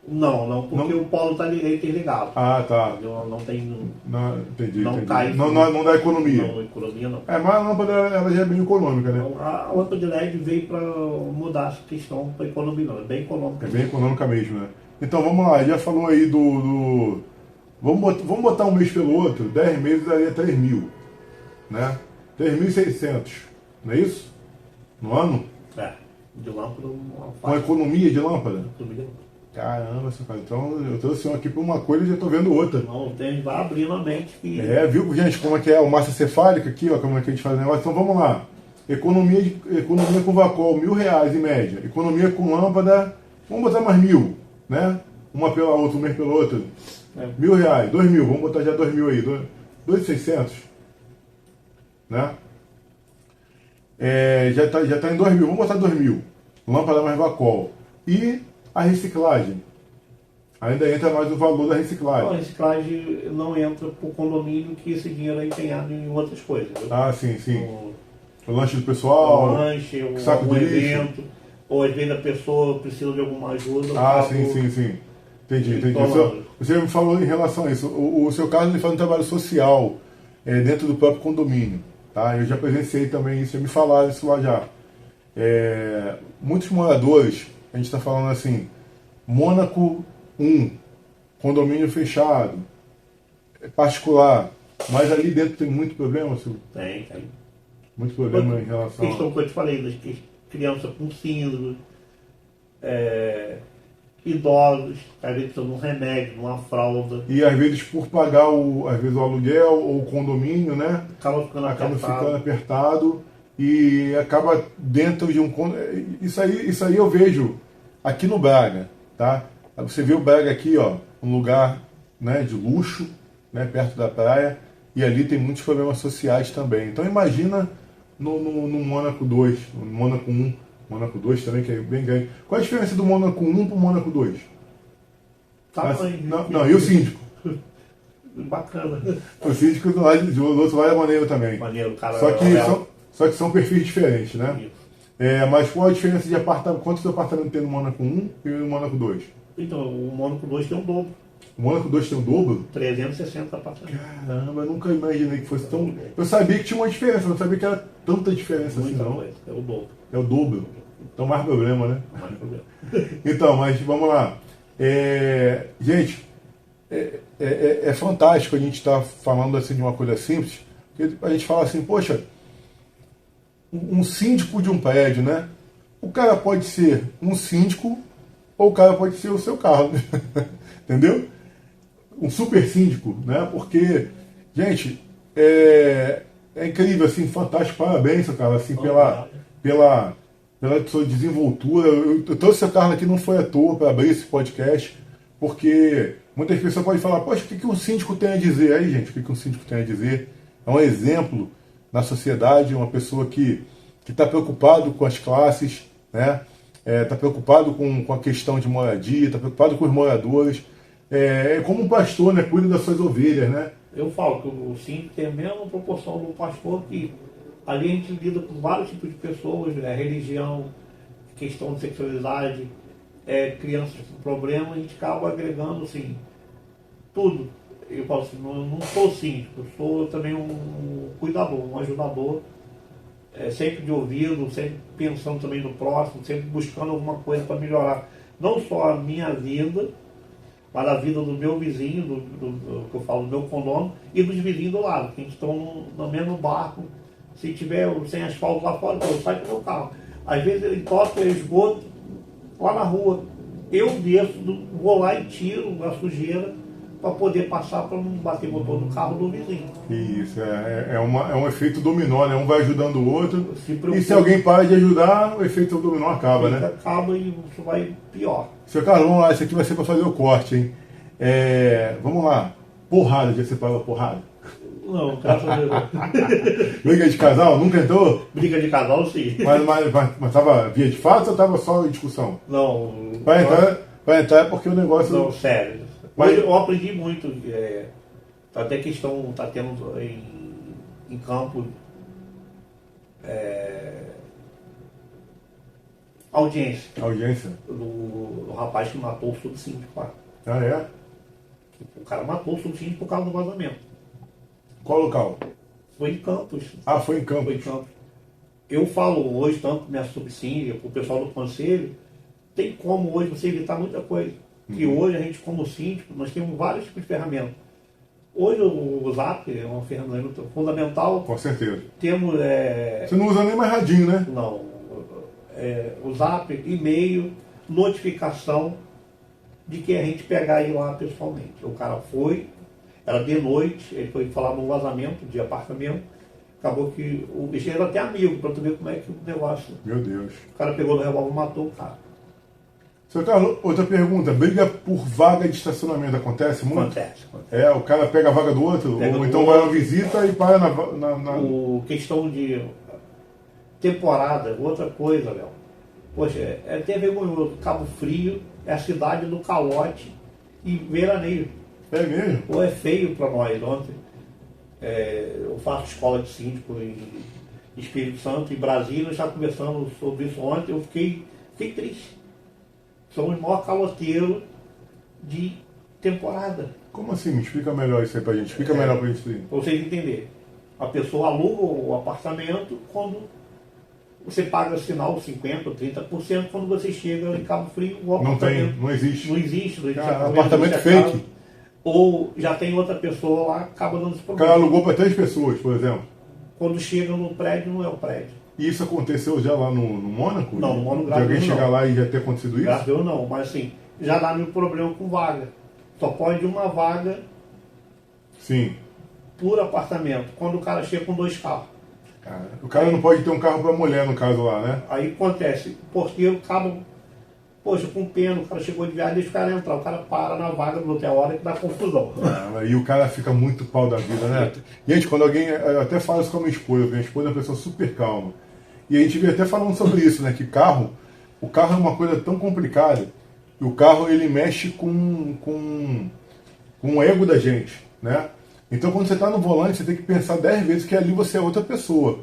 Não, porque o polo está interligado.
Tá.
Não tem.
Entendi.
Cai.
Não dá economia.
Não, economia não.
Mas a lâmpada ela já é bem econômica, né?
A lâmpada de LED veio para mudar essa questão para economia, não. É bem econômica.
É bem econômica mesmo, né? Então vamos lá, já falou aí do vamos botar um mês pelo outro, 10 meses daria 3.000, né? 3.600, não é isso? No ano?
De lâmpada
Com economia de lâmpada?
Economia de lâmpada.
Caramba, seu cara. Então eu trouxe um aqui para uma coisa e já estou vendo outra.
Não, vai abrindo a mente.
Viu, gente, como é que é o massa cefálica aqui, ó, como é que a gente faz o negócio. Então vamos lá. Economia com Vacol, R$1.000 em média. Economia com lâmpada, vamos botar mais 1.000, né? Uma pela outra, um mês pela outra. R$1.000, 2.000, vamos botar já 2.000 aí, 2.600, né? Já tá em 2.000, vamos botar 2.000. Lâmpada mais Vacol. E a reciclagem. Ainda entra mais o valor da reciclagem.
A reciclagem não entra para o condomínio, que esse dinheiro é empenhado em outras coisas.
Sim. O lanche do pessoal,
o lanche,
saco de
evento,
lixo.
ou às vezes a pessoa precisa de alguma ajuda.
Sim. Entendi. Você me falou em relação a isso. O seu caso, ele faz um trabalho social dentro do próprio condomínio. Tá? Eu já presenciei também isso, já me falaram isso lá já. Muitos moradores, a gente está falando assim, Mônaco 1, condomínio fechado, particular, mas ali dentro tem muito problema, senhor?
Tem.
Muito problema em relação
questão que eu te falei, das crianças com síndrome, idosos, às vezes precisam de um remédio, de uma fralda.
E às vezes por pagar o aluguel ou o condomínio, né?
Acaba ficando
ficando apertado. e acaba dentro de um... Isso aí eu vejo aqui no Braga, tá? Você vê o Braga aqui, ó, um lugar, né, de luxo, né, perto da praia, e ali tem muitos problemas sociais também. Então imagina no Mônaco 2, no Mônaco 1, Mônaco 2 também, que é bem grande. Qual a diferença do Mônaco 1 para o Mônaco 2? Não, e o síndico?
Bacana.
O síndico do outro lado é maneiro também.
Maneiro, cara.
Só que são perfis diferentes, né? Mas qual a diferença de apartamento? Quantos apartamentos tem no Mônaco 1 e no Mônaco 2?
Então, o Mônaco 2 tem um dobro.
O Mônaco 2 tem o dobro?
360 apartamentos.
Caramba, eu nunca imaginei que fosse tão... Eu sabia que tinha uma diferença, não sabia que era tanta diferença assim, não.
É o dobro.
É o dobro. Então mais problema, né?
Mais problema.
Então, mas vamos lá. Gente, é fantástico a gente estar falando assim de uma coisa simples, porque a gente fala assim, poxa, um síndico de um prédio, né? O cara pode ser um síndico ou o cara pode ser o seu carro, entendeu? Um super síndico, né? Porque, gente, é incrível, assim, fantástico, parabéns, seu Carlos, assim, pela sua desenvoltura. Eu trouxe seu Carlos aqui não foi à toa para abrir esse podcast, porque muitas pessoas podem falar, poxa, o que um síndico tem a dizer? Aí, gente, o que um síndico tem a dizer? É um exemplo na sociedade, uma pessoa que está preocupado com as classes, né? Está preocupado com a questão de moradia, está preocupado com os moradores. É como um pastor, né? Cuida das suas ovelhas, né?
Eu falo que o síndico tem a mesma proporção do pastor, que ali a gente lida com vários tipos de pessoas, religião, questão de sexualidade, crianças com problema, a gente acaba agregando assim, tudo. Eu falo assim, não sou síndico, eu sou também um cuidador, um ajudador, sempre de ouvido, sempre pensando também no próximo, sempre buscando alguma coisa para melhorar, não só a minha vida, mas a vida do meu vizinho, do que eu falo, do meu condomínio, e dos vizinhos do lado, que a gente estão no mesmo barco. Se tiver sem asfalto lá fora, eu saio com o meu carro. Às vezes ele toca esgoto lá na rua. Eu desço, vou lá e tiro a sujeira para poder passar para não bater o motor do carro do vizinho.
Isso, é um efeito dominó, né? Um vai ajudando o outro. E se alguém para de ajudar, o efeito dominó acaba, né?
Acaba e isso vai pior.
Seu Carlos, vamos lá, isso aqui vai ser para fazer o corte, hein? Vamos lá. Porrada, já separou a porrada?
Não, graças a Deus.
Briga de casal? Nunca entrou?
Briga de casal, sim.
Mas tava via de fato ou tava só em discussão?
Não.
Vai entrar é porque o negócio...
Não, sério. Mas eu aprendi muito. Até questão, tá tendo em campo audiência.
Audiência?
Do rapaz que matou o subsíndico lá.
Ah, é?
O cara matou o subsíndico por causa do vazamento.
Qual local?
Foi em Campos.
Ah, foi em Campos.
Foi em Campos. Eu falo hoje, tanto para minha subsíndica, para o pessoal do conselho, tem como hoje você evitar muita coisa. Que hoje a gente, como síndico, nós temos vários tipos de ferramentas. Hoje o Zap é uma ferramenta fundamental.
Com certeza.
Temos...
Você não usa nem mais radinho, né?
Não. O Zap, e-mail, notificação de que a gente pegar ele lá pessoalmente. O cara foi, era de noite, ele foi falar num vazamento de apartamento, acabou que o bicho era até amigo, para tu ver como é que o negócio...
Meu Deus.
O cara pegou no revólver e matou o cara.
Seu Carlos, outra pergunta. Briga por vaga de estacionamento acontece muito?
Acontece.
O cara pega a vaga do outro? Ou então vai uma visita e para na...
Questão de temporada, outra coisa, Léo. Poxa, é até vergonhoso. Cabo Frio é a cidade do calote e veraneio.
É mesmo?
Pô, é feio para nós. Ontem eu faço escola de síndico em Espírito Santo, em Brasília, nós estávamos conversando sobre isso ontem, eu fiquei triste. Somos o maior caloteiros de temporada.
Como assim? Me explica melhor isso aí pra gente. Explica melhor pra gente.
Para vocês entenderem. A pessoa aluga o apartamento quando você paga sinal 50% ou 30%, quando você chega em Cabo Frio, o apartamento...
Não existe.
Não existe.
Apartamento fake.
Ou já tem outra pessoa lá, acaba dando esse
O
problema.
cara alugou para 3 pessoas, por exemplo.
Quando chega no prédio, não é o prédio.
E isso aconteceu já lá no Mônaco?
Não, no Mônaco,
de alguém chegar lá e já ter acontecido isso?
Graças a Deus não, mas assim, já dá meu problema com vaga. Só pode uma vaga
Sim.
por apartamento, quando o cara chega com 2 carros.
O cara não pode ter um carro para mulher, no caso lá, né?
Aí acontece, o porteiro acaba, poxa, com pena, o cara chegou de viagem, deixa o cara entrar, o cara para na vaga no hotel, hora que dá confusão.
E o cara fica muito pau da vida, né? Gente, quando alguém, eu até falo isso com a minha esposa é uma pessoa super calma. E a gente veio até falando sobre isso, né? Que o carro é uma coisa tão complicada, e o carro ele mexe com o ego da gente, né? Então quando você está no volante, você tem que pensar 10 vezes que ali você é outra pessoa.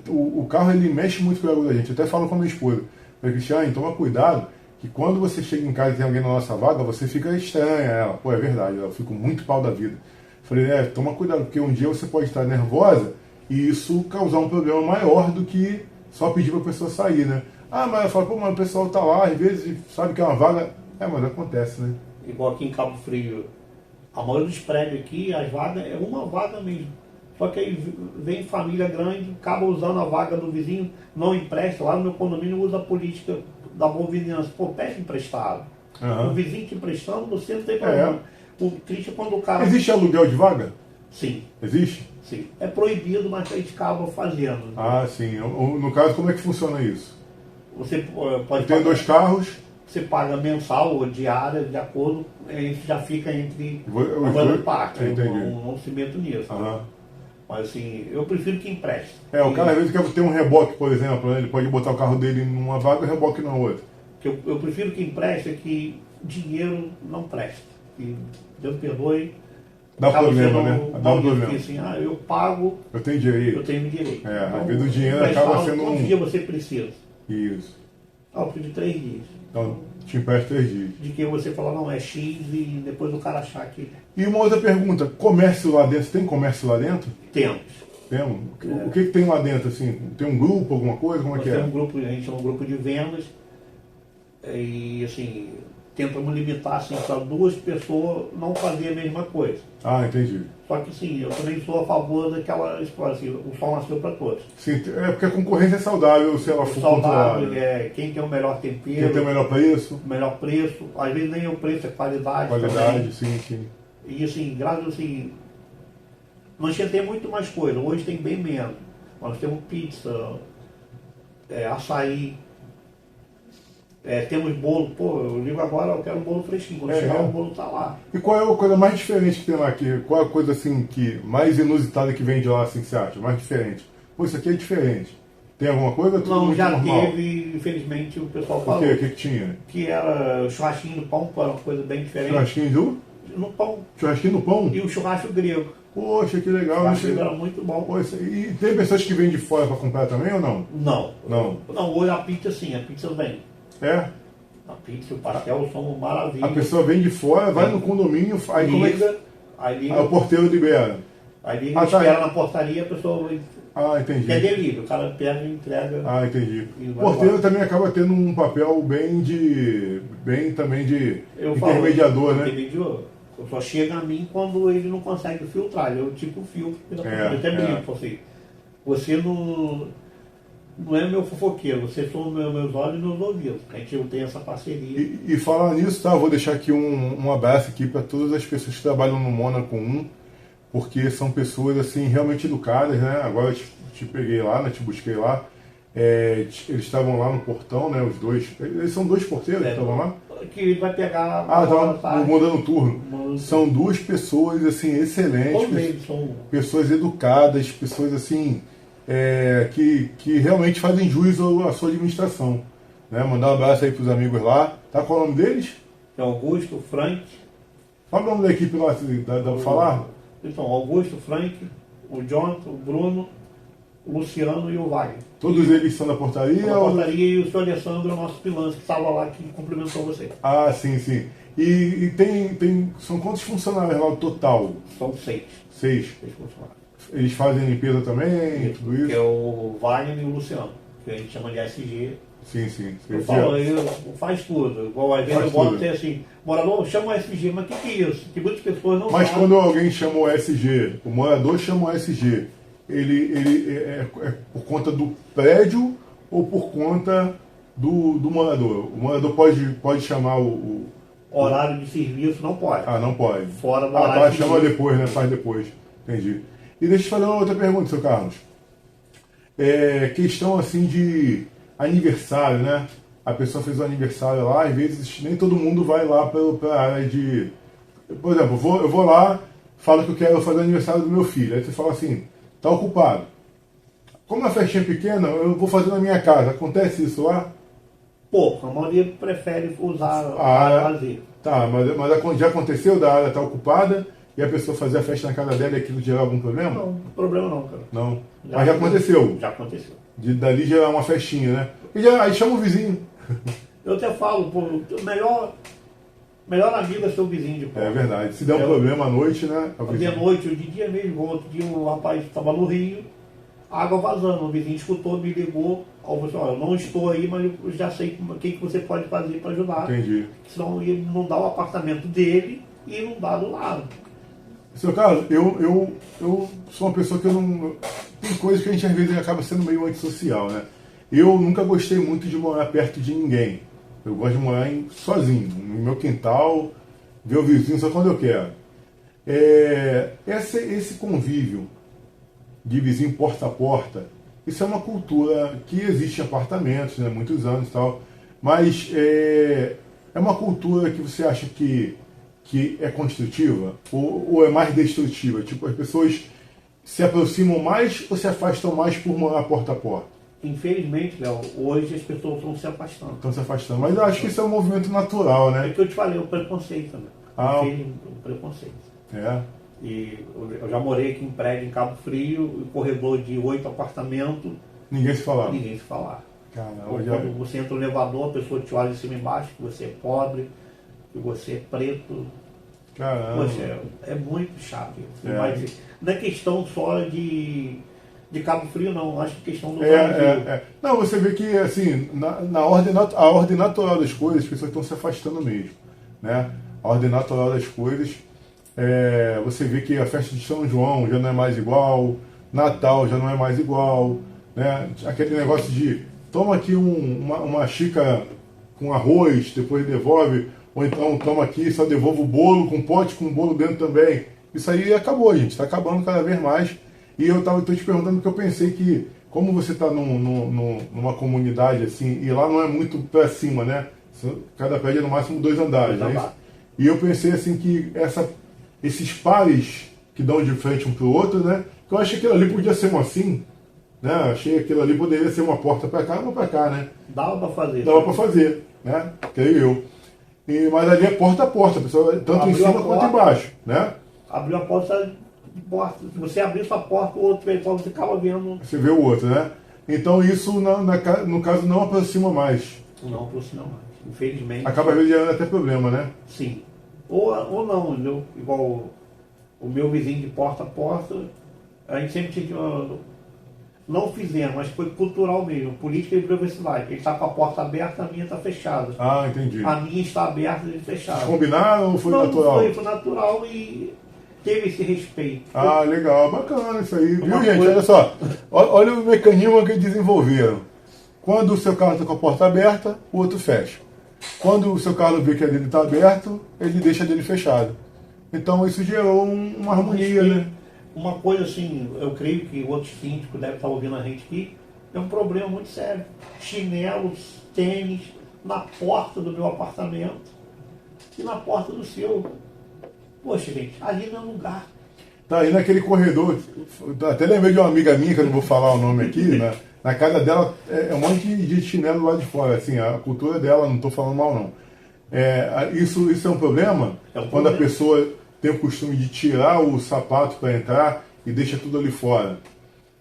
O carro ele mexe muito com o ego da gente. Eu até falo com a minha esposa, falei, Cristiane, toma cuidado, que quando você chega em casa e tem alguém na nossa vaga, você fica estranha. Ela, pô, é verdade, eu fico muito pau da vida. Falei, toma cuidado, porque um dia você pode estar nervosa e isso causar um problema maior do que só pedir para a pessoa sair, né? Mas ela fala, pô, mas o pessoal tá lá, às vezes sabe que é uma vaga. Mas acontece, né?
Igual aqui em Cabo Frio, a maioria dos prédios aqui, as vagas é uma vaga mesmo. Só que aí vem família grande, acaba usando a vaga do vizinho, não empresta. Lá no meu condomínio usa a política da boa vizinhança. Pô, pede emprestado. O vizinho te emprestando, você não tem problema. O triste é quando o cara...
Existe aluguel de vaga?
Sim.
Existe?
Sim. É proibido, mas a gente acaba fazendo.
Sim. No caso, como é que funciona isso?
Você pode...
Eu tenho 2 carros...
Você paga mensal ou diária, de acordo, isso já fica entre a parte. Eu não se meto nisso. Mas assim, eu prefiro que empreste.
O cara às vezes quer ter um reboque, por exemplo, né? Ele pode botar o carro dele numa vaga e o reboque na outra.
Eu prefiro que empreste, que dinheiro não presta. E Deus perdoe.
Dá problema, né? Dá um problema.
Assim, eu pago.
Eu tenho direito.
Eu tenho direito.
Então, às vezes o dinheiro acaba sendo
quantos dias você precisa?
Isso.
Eu preciso de 3 dias.
Então, te empresta 3 dias.
De que você falar, não, é X e depois o cara achar que...
E uma outra pergunta, comércio lá dentro, tem comércio lá dentro?
Temos.
Temos? O que tem lá dentro, assim? Tem um grupo, alguma coisa? Como é que é?
Tem um grupo, a gente chama um grupo de vendas e, assim, tentamos limitar, assim, para 2 pessoas não fazer a mesma coisa.
Entendi.
Só que, sim, eu também sou a favor daquela história, assim, o sol nasceu para todos.
Sim, porque a concorrência é saudável, se ela for controlada.
Quem tem o melhor tempero.
Quem tem o melhor preço.
Melhor preço. Às vezes nem o preço, é qualidade.
Qualidade, sim.
E, assim, graças assim, nós já temos muito mais coisa. Hoje tem bem menos. Nós temos pizza, açaí, temos bolo. Pô, eu ligo agora, eu quero um bolo fresquinho. Quando chegar, o bolo tá lá.
E qual é a coisa mais diferente que tem lá aqui? Qual é a coisa assim que mais inusitada que vem de lá, assim, que você acha? Mais diferente? Pô, isso aqui é diferente. Tem alguma coisa?
Não, já
normal?
teve, infelizmente, o pessoal falou.
O que tinha?
Que era o churrasquinho do pão, que era uma coisa bem diferente.
Churrasquinho
no pão.
Churrasquinho no pão?
E o churrasco grego.
Poxa, que legal.
O churrasco grego era muito bom.
Poxa, e tem pessoas que vêm de fora para comprar também ou não?
Não, hoje a pizza sim, a pizza vem. A pizza e o pastel são uma maravilha.
A pessoa vem de fora, vai no condomínio, aí
liga,
aí o porteiro libera.
Aí liga, espera na portaria, a pessoa
entendi.
É delivery, o cara pega e entrega.
Entendi. O porteiro também acaba tendo um papel bem também de intermediador, né?
Intermediador. Só chega a mim quando ele não consegue filtrar. Eu tipo filtro. Eu até brinco assim. Você não é meu fofoqueiro, você são meus olhos e meus ouvidos. A gente tem essa parceria.
E falar nisso, tá? Eu vou deixar aqui um abraço aqui para todas as pessoas que trabalham no Mônaco 1, porque são pessoas assim realmente educadas, né? Agora eu te peguei lá, né? Te busquei lá. Eles estavam lá no portão, né? Os 2. Eles são 2 porteiros que estavam lá?
Que ele vai pegar.
Mudando o turno. São 2 pessoas assim excelentes, pessoas educadas, pessoas assim que realmente fazem jus à sua administração, né? Mandar um abraço aí para os amigos lá. Tá, qual é o nome deles?
É Augusto, Frank.
Fala o nome da equipe lá, dá para falar?
Então, Augusto, Frank, o Jonathan, o Bruno, o Luciano e o Wagner.
Todos eles são da portaria?
Da portaria e o senhor Alessandro, o nosso pilança, que estava lá, que cumprimentou você.
Sim. E são quantos funcionários lá no total?
São 6.
6
funcionários.
Eles fazem limpeza também, tudo isso?
Que é o Wagner e o Luciano, que a gente chama de SG.
Sim.
Eu falo, faz tudo. Igual às vezes eu boto até assim, morador, chama o SG, mas o que é isso? Que muitas pessoas não
Mas
sabem.
Quando alguém chama o SG, o morador chama o SG, ele é por conta do prédio ou por conta do morador? O morador pode chamar o
horário de serviço não pode.
Não pode.
Fora do horário de
chama depois, né? Faz depois. Entendi. E deixa eu te fazer uma outra pergunta, seu Carlos. questão assim de aniversário, né? A pessoa fez o aniversário lá, às vezes nem todo mundo vai lá para a área de... Por exemplo, eu vou lá, falo que eu quero fazer o aniversário do meu filho. Aí você fala assim, tá ocupado. Como a festinha é pequena, eu vou fazer na minha casa. Acontece isso lá?
Pouco, a maioria prefere usar a área vazia.
Tá, mas já aconteceu da área estar ocupada e a pessoa fazer a festa na casa dela e aquilo gerar algum problema?
Não, problema não, cara.
Não. Mas já aconteceu?
Já aconteceu.
Dali gerar uma festinha, né? Aí chama o vizinho.
Eu até falo, pô, o melhor amigo é seu vizinho de porta.
É verdade. Se der um problema à noite, né?
De noite, de dia mesmo, outro dia o rapaz estava no Rio, água vazando, o vizinho escutou, me ligou, eu falei, eu não estou aí, mas eu já sei o que você pode fazer para ajudar.
Entendi.
Senão ele não dá o apartamento dele e não dá do lado.
Seu Carlos, eu sou uma pessoa que eu não... Tem coisas que a gente às vezes acaba sendo meio antissocial, né? Eu nunca gostei muito de morar perto de ninguém. Eu gosto de morar sozinho, no meu quintal, ver o vizinho só quando eu quero. Esse convívio de vizinho porta a porta, isso é uma cultura que existe em apartamentos, né, muitos anos e tal, mas é uma cultura que você acha que é construtiva ou é mais destrutiva? Tipo, as pessoas se aproximam mais ou se afastam mais por morar porta a porta?
Infelizmente, Léo, hoje as pessoas estão se afastando.
Estão se afastando, mas eu acho que isso é um movimento natural, né?
É o que eu te falei, o preconceito também. O preconceito.
É.
E eu já morei aqui em prédio em Cabo Frio, em corredor de 8 apartamentos.
Ninguém se falava?
Ninguém se falava.
Caramba,
quando você entra no elevador, a pessoa te olha de cima e embaixo, que você é pobre, que você é preto.
Caramba.
Poxa, é muito chato. Não é questão só de Cabo Frio, não. Acho que questão do Brasil.
Não, você vê que, assim, a ordem natural das coisas, as pessoas estão se afastando mesmo, né? A ordem natural das coisas, você vê que a festa de São João já não é mais igual, Natal já não é mais igual, né? Aquele negócio de, toma aqui uma xícara com arroz, depois devolve, ou então toma aqui, só devolve o bolo com pote com bolo dentro também. Isso aí acabou, gente, está acabando cada vez mais. E eu estou te perguntando porque eu pensei que, como você está numa comunidade assim, e lá não é muito para cima, né? Cada prédio é no máximo 2 andares, né? E eu pensei assim que esses pares que dão de frente um para o outro, né? Que eu achei que aquilo ali podia ser assim, né? Achei que aquilo ali poderia ser uma porta para cá, uma para cá, né?
Dava para fazer.
Dava para fazer, né? Creio eu. Mas ali é porta a porta, pessoal, tanto em cima quanto embaixo, né?
Abriu a porta. Se você abrir sua porta, o outro então você acaba vendo.
Você vê o outro, né? Então isso, no caso, não aproxima mais.
Não aproxima mais, infelizmente.
Acaba às vezes gerando até problema, né?
Sim. Ou não, entendeu? Igual o meu vizinho de porta a porta, a gente sempre tinha que. Não fizemos, mas foi cultural mesmo, política de privacidade. Ele está com a porta aberta, a minha está fechada.
Ah, entendi.
A minha está aberta e ele fechada.
Combinaram ou foi natural?
Foi natural e teve esse respeito.
Ah, legal, bacana isso aí. Viu, gente? Olha só. Olha o mecanismo que desenvolveram. Quando o seu carro está com a porta aberta, o outro fecha. Quando o seu carro vê que a dele está aberto, ele deixa a dele fechado. Então isso gerou uma harmonia, né?
Uma coisa assim, eu creio que outros síndicos devem estar ouvindo a gente aqui, é um problema muito sério. Chinelos, tênis, na porta do meu apartamento e na porta do seu. Poxa, gente, ali não é lugar.
Tá aí naquele corredor, até lembrei de uma amiga minha, que eu não vou falar o nome aqui, né? Na casa dela é um monte de chinelo lá de fora, assim, a cultura dela, não estou falando mal não. Isso é um problema? Quando a pessoa tem o costume de tirar o sapato para entrar e deixa tudo ali fora.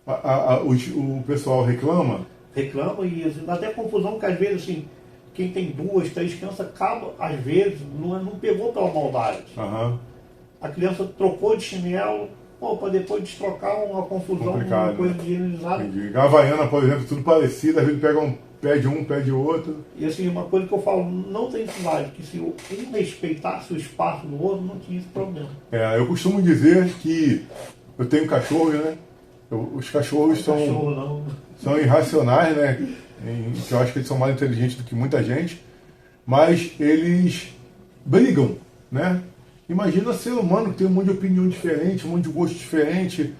O pessoal reclama?
Reclama e dá até confusão, porque às vezes assim, quem tem 2, 3 crianças acaba, às vezes, não pegou pela maldade.
Uhum.
A criança trocou de chinelo, para depois destrocar uma confusão,
complicado,
uma coisa higienizada.
Entendi. Havaiana, por exemplo, tudo parecido, às vezes pega pé de um, pé de outro.
E assim, uma coisa que eu falo, não tem cidade, que se um respeitasse o espaço do outro, não tinha esse problema.
Eu costumo dizer que eu tenho cachorro, né? Os cachorros são irracionais, né? Eu acho que eles são mais inteligentes do que muita gente, mas eles brigam, né? Imagina ser humano que tem um monte de opinião diferente, um monte de gosto diferente,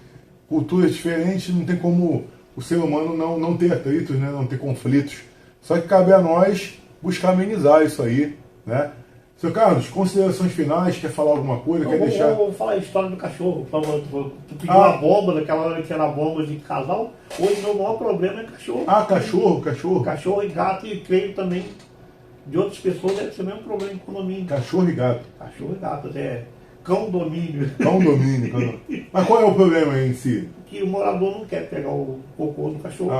culturas diferentes, não tem como o ser humano não ter atritos, né? Não ter conflitos. Só que cabe a nós buscar amenizar isso aí, né? Seu Carlos, considerações finais, quer falar alguma coisa? Quer deixar?
Vou falar a história do cachorro. Tu pediu uma bomba, naquela hora que era bomba de casal. Hoje meu maior problema é cachorro.
Cachorro.
Cachorro e gato, e creio também de outras pessoas deve ser o mesmo problema em condomínio.
Cachorro e gato.
Cachorro e gato, até cão domínio.
Cão domínio. Mas qual é o problema aí em si?
Que o morador não quer pegar o cocô do cachorro,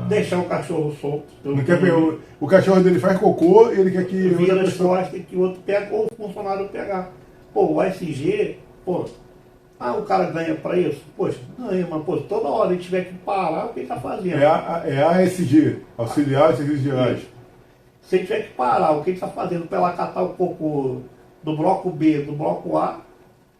deixar o cachorro solto.
Não quer pegar, o cachorro dele faz cocô e ele quer que...
Vira as costas que o outro pega ou o funcionário pegar. Pô, o ASG, o cara ganha pra isso? Poxa, ganha, mas toda hora ele tiver que parar, o que ele tá fazendo?
É a ASG, Auxiliar de Serviços Gerais.
Se ele tiver que parar, o que ele tá fazendo pra ela catar o cocô do bloco B, do bloco A,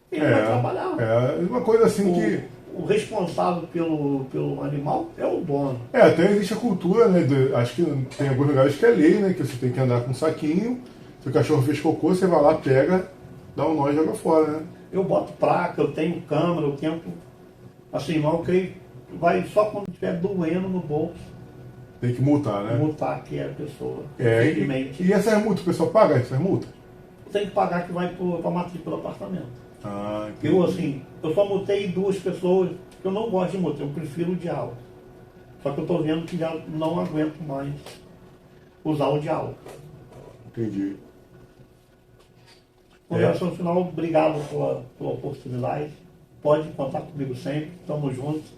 ele vai trabalhar.
É uma coisa assim que...
O responsável pelo animal é o dono.
Até existe a cultura, né? Acho que tem alguns lugares que é lei, né? Que você tem que andar com um saquinho. Se o cachorro fez cocô, você vai lá, pega, dá um nó e joga fora, né?
Eu boto placa, eu tenho câmera, eu tento. Assim, não, eu creio que vai só quando estiver doendo no bolso.
Tem que multar, né?
Multar que é a pessoa.
Infelizmente. E essas multas, o pessoal paga essas multas?
Tem que pagar que vai para a matrícula do apartamento.
Entendi.
Eu só multei 2 pessoas, que eu não gosto de multa, eu prefiro o diálogo. Só que eu estou vendo que já não aguento mais usar o diálogo.
Entendi.
Conversação final, obrigado pela oportunidade. Pode contar comigo sempre, estamos juntos.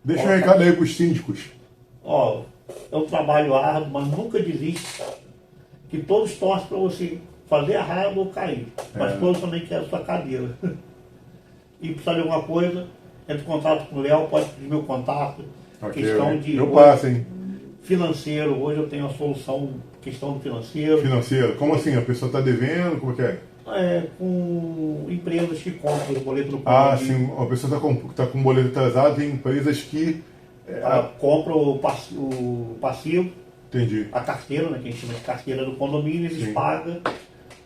Deixa um recado aí para os síndicos.
É um trabalho árduo, mas nunca desiste. Que todos torcem para você fazer errado ou cair. Mas todos também querem a sua cadeira. E precisar de alguma coisa, entre em contato com o Léo, pode pedir meu contato. Questão de
eu passo, hein?
Financeiro, hoje eu tenho a solução, questão do financeiro.
Financeiro? Como assim? A pessoa está devendo? Como é que é?
Com empresas que compram o boleto do condomínio.
Sim, a pessoa está com boleto atrasado, tem empresas que...
compram o passivo.
Entendi.
A carteira, né, que a gente chama de carteira do condomínio, eles pagam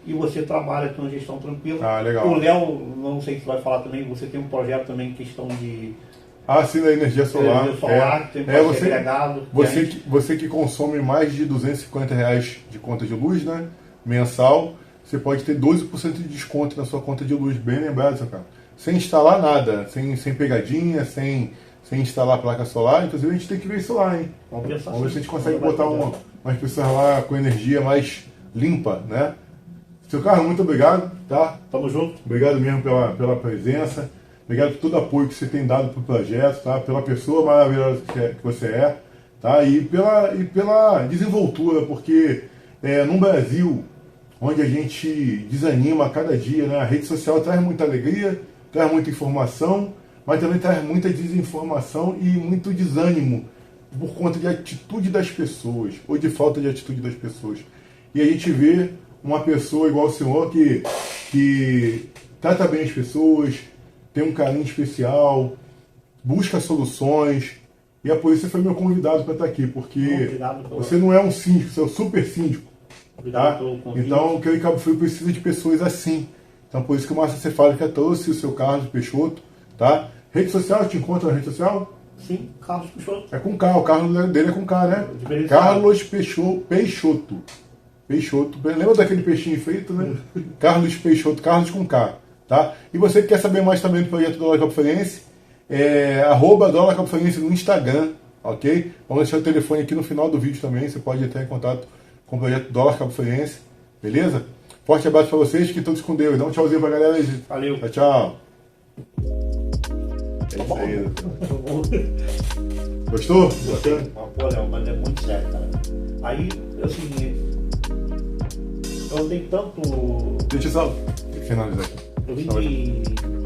e você trabalha com uma gestão tranquila.
Legal.
O Léo, não sei se vai falar também, você tem um projeto também em questão de...
sim, da energia solar.
Tem um agregado.
Você que consome mais de R$250 de conta de luz, né, mensal, você pode ter 12% de desconto na sua conta de luz, bem lembrado, seu cara. Sem instalar nada, sem pegadinha, sem instalar a placa solar. Inclusive a gente tem que ver isso lá, hein? Vamos ver se a gente consegue botar umas pessoas lá com energia mais limpa, né? Seu Carlos, muito obrigado, tá?
Tamo junto.
Obrigado mesmo pela presença. Obrigado por todo o apoio que você tem dado pro projeto, tá? Pela pessoa maravilhosa que você é, tá? E pela desenvoltura, porque num Brasil onde a gente desanima a cada dia, né? A rede social traz muita alegria, traz muita informação, mas também traz muita desinformação e muito desânimo por conta de atitude das pessoas, ou de falta de atitude das pessoas. E a gente vê uma pessoa igual o senhor que trata bem as pessoas, tem um carinho especial, busca soluções, e é por isso que você foi meu convidado para estar aqui, porque você não é um síndico, você é um super síndico.
Obrigado pelo convite.
Então, eu creio que Cabo Frio precisa de pessoas assim. Então, por isso que o Márcio Cefálica trouxe o seu Carlos Peixoto, tá? Rede social, te encontra na rede social?
Sim, Carlos Peixoto.
É com K, o Carlos dele é com K, né? Carlos Peixoto. Peixoto. Lembra daquele peixinho feito, né? Carlos Peixoto, Carlos com K, tá? E você que quer saber mais também do projeto Dólar Cabo Friense, @Dólar Cabo Friense no Instagram, ok? Vamos deixar o telefone aqui no final do vídeo também, você pode entrar em contato com o projeto Dólar Cabo Friense, beleza? Forte abraço pra vocês, que todos com Deus. Dá um tchauzinho pra galera aí.
Valeu.
Tchau. É isso aí. Gostou?
Pô, Léo, mas é muito sério, cara. Aí, assim, eu andei tanto...
Deixa eu só finalizar aqui.
Eu vim de